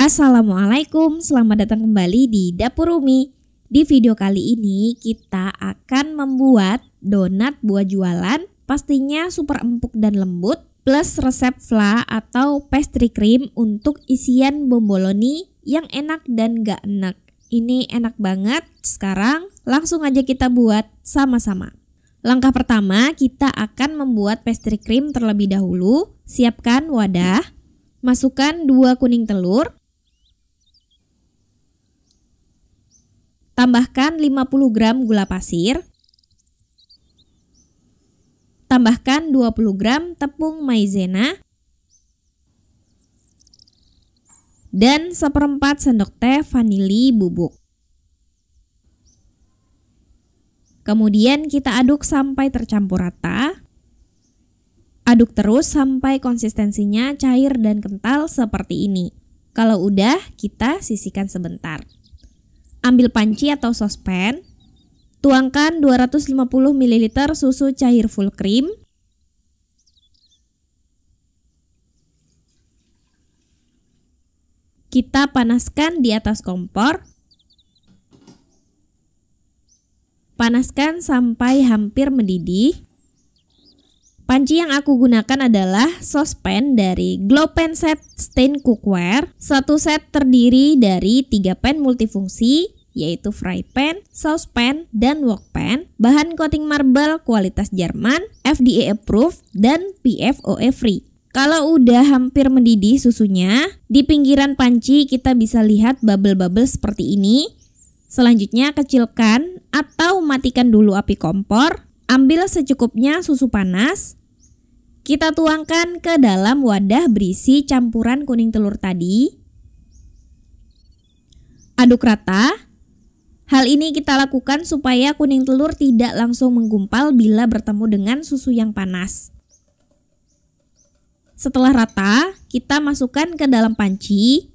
Assalamualaikum, selamat datang kembali di Dapur Umi. Di video kali ini kita akan membuat donat buah jualan, pastinya super empuk dan lembut, plus resep fla atau pastry cream untuk isian bomboloni yang enak dan gak enak. Ini enak banget, sekarang langsung aja kita buat sama-sama. Langkah pertama, kita akan membuat pastry cream terlebih dahulu. Siapkan wadah, masukkan 2 kuning telur, tambahkan 50 gram gula pasir, tambahkan 20 gram tepung maizena, dan 1/4 sendok teh vanili bubuk. Kemudian kita aduk sampai tercampur rata. Aduk terus sampai konsistensinya cair dan kental seperti ini. Kalau udah, kita sisihkan sebentar. Ambil panci atau sospen, tuangkan 250 ml susu cair full cream, kita panaskan di atas kompor, panaskan sampai hampir mendidih. Panci yang aku gunakan adalah sospen dari Glow-Pan-Set Stain Cookware. Satu set terdiri dari 3 pan multifungsi, yaitu fry pan, saucepan, dan wok pan. Bahan coating marble kualitas Jerman, FDA approved, dan PFOA free. Kalau udah hampir mendidih susunya, di pinggiran panci kita bisa lihat bubble-bubble seperti ini. Selanjutnya kecilkan atau matikan dulu api kompor. Ambil secukupnya susu panas. Kita tuangkan ke dalam wadah berisi campuran kuning telur tadi. Aduk rata. Hal ini kita lakukan supaya kuning telur tidak langsung menggumpal bila bertemu dengan susu yang panas. Setelah rata, kita masukkan ke dalam panci.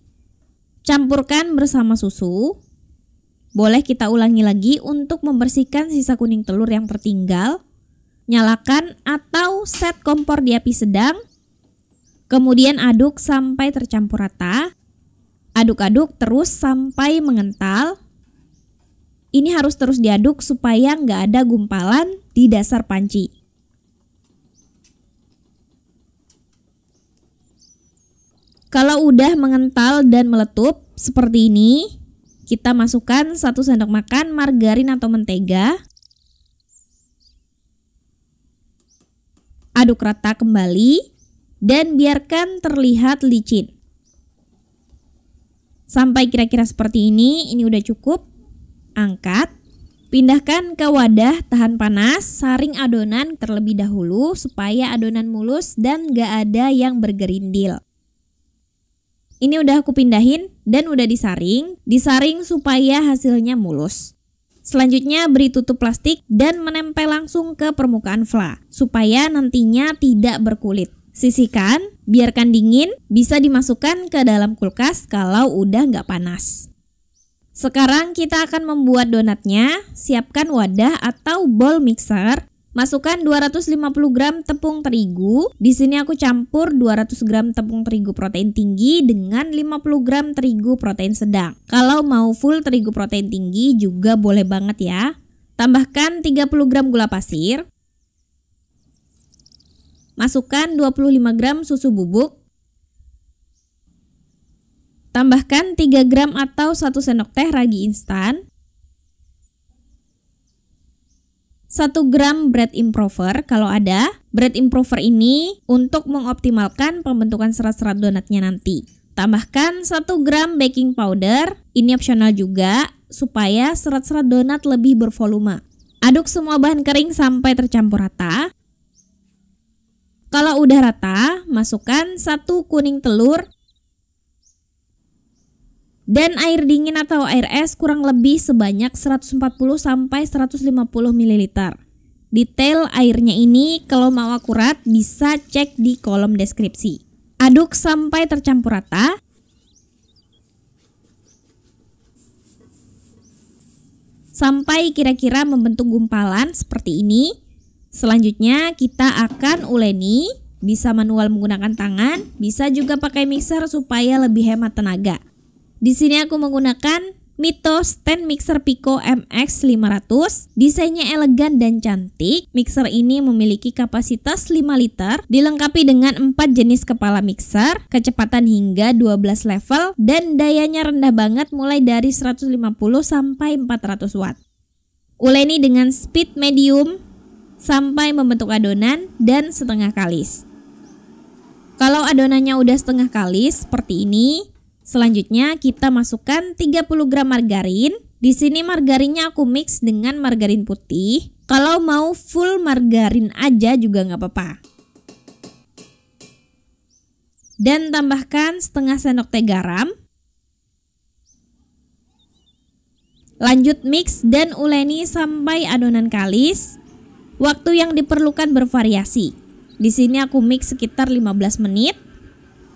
Campurkan bersama susu. Boleh kita ulangi lagi untuk membersihkan sisa kuning telur yang tertinggal. Nyalakan atau set kompor di api sedang. Kemudian aduk sampai tercampur rata. Aduk-aduk terus sampai mengental. Ini harus terus diaduk supaya nggak ada gumpalan di dasar panci. Kalau udah mengental dan meletup seperti ini, kita masukkan 1 sendok makan margarin atau mentega. Aduk rata kembali dan biarkan terlihat licin. Sampai kira-kira seperti ini udah cukup. Angkat, pindahkan ke wadah tahan panas, saring adonan terlebih dahulu supaya adonan mulus dan gak ada yang bergerindil. Ini udah aku pindahin dan udah disaring supaya hasilnya mulus. Selanjutnya beri tutup plastik dan menempel langsung ke permukaan fla supaya nantinya tidak berkulit. Sisihkan, biarkan dingin, bisa dimasukkan ke dalam kulkas kalau udah nggak panas. Sekarang kita akan membuat donatnya. Siapkan wadah atau bowl mixer. Masukkan 250 gram tepung terigu. Di sini aku campur 200 gram tepung terigu protein tinggi dengan 50 gram terigu protein sedang. Kalau mau full terigu protein tinggi juga boleh banget ya. Tambahkan 30 gram gula pasir. Masukkan 25 gram susu bubuk. Tambahkan 3 gram atau 1 sendok teh ragi instan. 1 gram bread improver kalau ada. Bread improver ini untuk mengoptimalkan pembentukan serat-serat donatnya nanti. Tambahkan 1 gram baking powder. Ini opsional juga supaya serat-serat donat lebih bervolume. Aduk semua bahan kering sampai tercampur rata. Kalau udah rata, masukkan 1 kuning telur dan air dingin atau air es kurang lebih sebanyak 140 sampai 150 ml. Detail airnya ini kalau mau akurat bisa cek di kolom deskripsi. Aduk sampai tercampur rata. Sampai kira-kira membentuk gumpalan seperti ini. Selanjutnya kita akan uleni. Bisa manual menggunakan tangan, bisa juga pakai mixer supaya lebih hemat tenaga. Di sini aku menggunakan Mito Stand Mixer Pico MX500. Desainnya elegan dan cantik. Mixer ini memiliki kapasitas 5 liter, dilengkapi dengan 4 jenis kepala mixer, kecepatan hingga 12 level, dan dayanya rendah banget mulai dari 150 sampai 400 watt. Uleni dengan speed medium sampai membentuk adonan dan setengah kalis. Kalau adonannya udah setengah kalis seperti ini, selanjutnya kita masukkan 30 gram margarin. Di sini margarinnya aku mix dengan margarin putih. Kalau mau full margarin aja juga nggak apa-apa. Dan tambahkan setengah sendok teh garam. Lanjut mix dan uleni sampai adonan kalis. Waktu yang diperlukan bervariasi. Di sini aku mix sekitar 15 menit.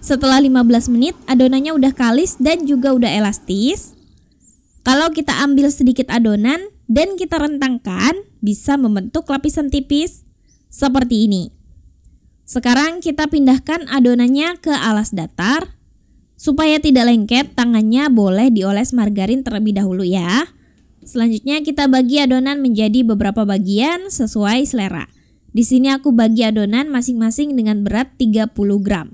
Setelah 15 menit adonannya udah kalis dan juga udah elastis. Kalau kita ambil sedikit adonan dan kita rentangkan, bisa membentuk lapisan tipis seperti ini. Sekarang kita pindahkan adonannya ke alas datar. Supaya tidak lengket, tangannya boleh dioles margarin terlebih dahulu ya. Selanjutnya kita bagi adonan menjadi beberapa bagian sesuai selera. Di sini aku bagi adonan masing-masing dengan berat 30 gram.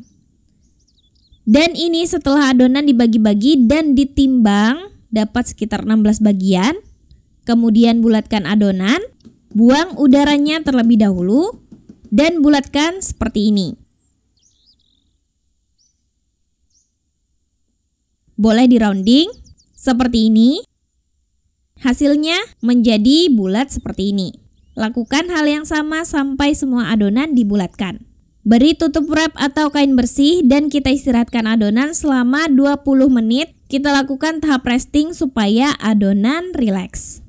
Dan ini setelah adonan dibagi-bagi dan ditimbang dapat sekitar 16 bagian. Kemudian bulatkan adonan, buang udaranya terlebih dahulu dan bulatkan seperti ini. Boleh di rounding seperti ini. Hasilnya menjadi bulat seperti ini. Lakukan hal yang sama sampai semua adonan dibulatkan. Beri tutup wrap atau kain bersih dan kita istirahatkan adonan selama 20 menit. Kita lakukan tahap resting supaya adonan rileks.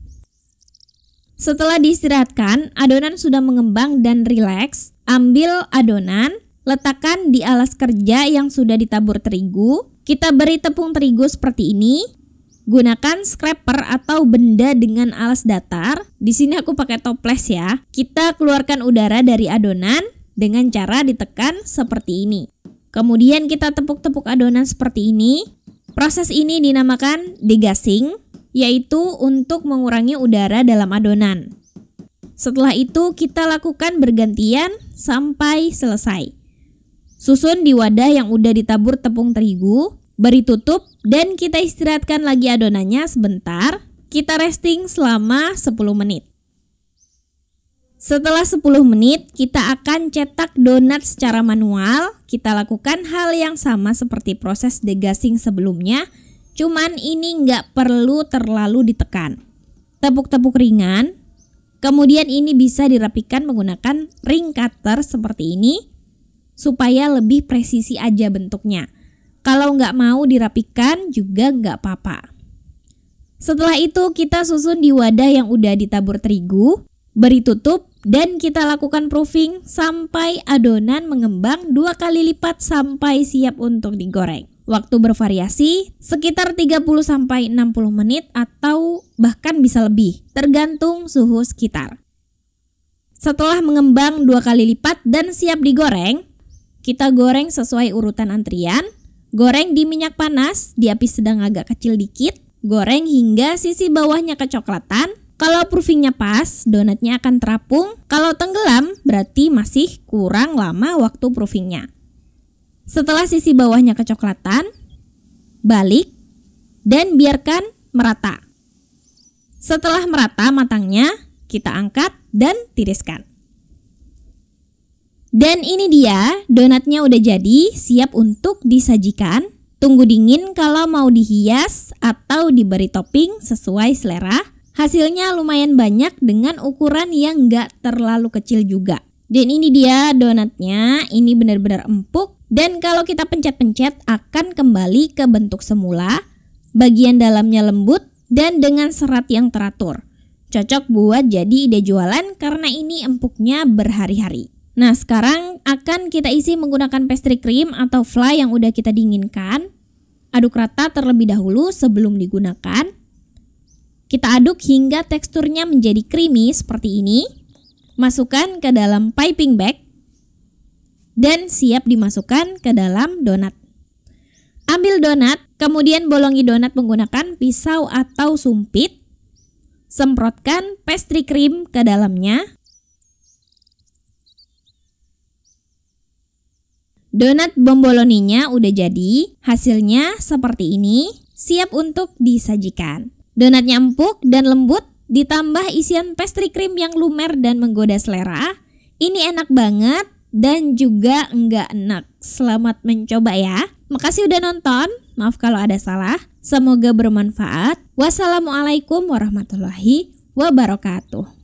Setelah diistirahatkan, adonan sudah mengembang dan rileks. Ambil adonan, letakkan di alas kerja yang sudah ditabur terigu. Kita beri tepung terigu seperti ini. Gunakan scraper atau benda dengan alas datar. Di sini aku pakai toples ya. Kita keluarkan udara dari adonan dengan cara ditekan seperti ini. Kemudian kita tepuk-tepuk adonan seperti ini. Proses ini dinamakan degassing, yaitu untuk mengurangi udara dalam adonan. Setelah itu kita lakukan bergantian sampai selesai. Susun di wadah yang udah ditabur tepung terigu. Beri tutup dan kita istirahatkan lagi adonannya sebentar. Kita resting selama 10 menit. Setelah 10 menit kita akan cetak donat secara manual. Kita lakukan hal yang sama seperti proses degassing sebelumnya. Cuman ini nggak perlu terlalu ditekan. Tepuk-tepuk ringan. Kemudian ini bisa dirapikan menggunakan ring cutter seperti ini. Supaya lebih presisi aja bentuknya. Kalau nggak mau dirapikan juga nggak apa-apa. Setelah itu kita susun di wadah yang udah ditabur terigu, beri tutup dan kita lakukan proofing sampai adonan mengembang 2 kali lipat sampai siap untuk digoreng. Waktu bervariasi sekitar 30 sampai 60 menit atau bahkan bisa lebih, tergantung suhu sekitar. Setelah mengembang 2 kali lipat dan siap digoreng, kita goreng sesuai urutan antrian. Goreng di minyak panas, di api sedang agak kecil dikit. Goreng hingga sisi bawahnya kecoklatan. Kalau proofingnya pas, donatnya akan terapung. Kalau tenggelam, berarti masih kurang lama waktu proofingnya. Setelah sisi bawahnya kecoklatan, balik dan biarkan merata. Setelah merata matangnya, kita angkat dan tiriskan. Dan ini dia, donatnya udah jadi, siap untuk disajikan. Tunggu dingin kalau mau dihias atau diberi topping sesuai selera. Hasilnya lumayan banyak dengan ukuran yang nggak terlalu kecil juga. Dan ini dia donatnya, ini benar-benar empuk. Dan kalau kita pencet-pencet akan kembali ke bentuk semula. Bagian dalamnya lembut dan dengan serat yang teratur. Cocok buat jadi ide jualan karena ini empuknya berhari-hari. Nah, sekarang akan kita isi menggunakan pastry cream atau flan yang udah kita dinginkan. Aduk rata terlebih dahulu sebelum digunakan. Kita aduk hingga teksturnya menjadi creamy seperti ini. Masukkan ke dalam piping bag dan siap dimasukkan ke dalam donat. Ambil donat, kemudian bolongi donat menggunakan pisau atau sumpit. Semprotkan pastry cream ke dalamnya. Donat bomboloninya udah jadi, hasilnya seperti ini, siap untuk disajikan. Donatnya empuk dan lembut, ditambah isian pastry cream yang lumer dan menggoda selera. Ini enak banget dan juga enggak enak. Selamat mencoba ya. Makasih udah nonton, maaf kalau ada salah. Semoga bermanfaat. Wassalamualaikum warahmatullahi wabarakatuh.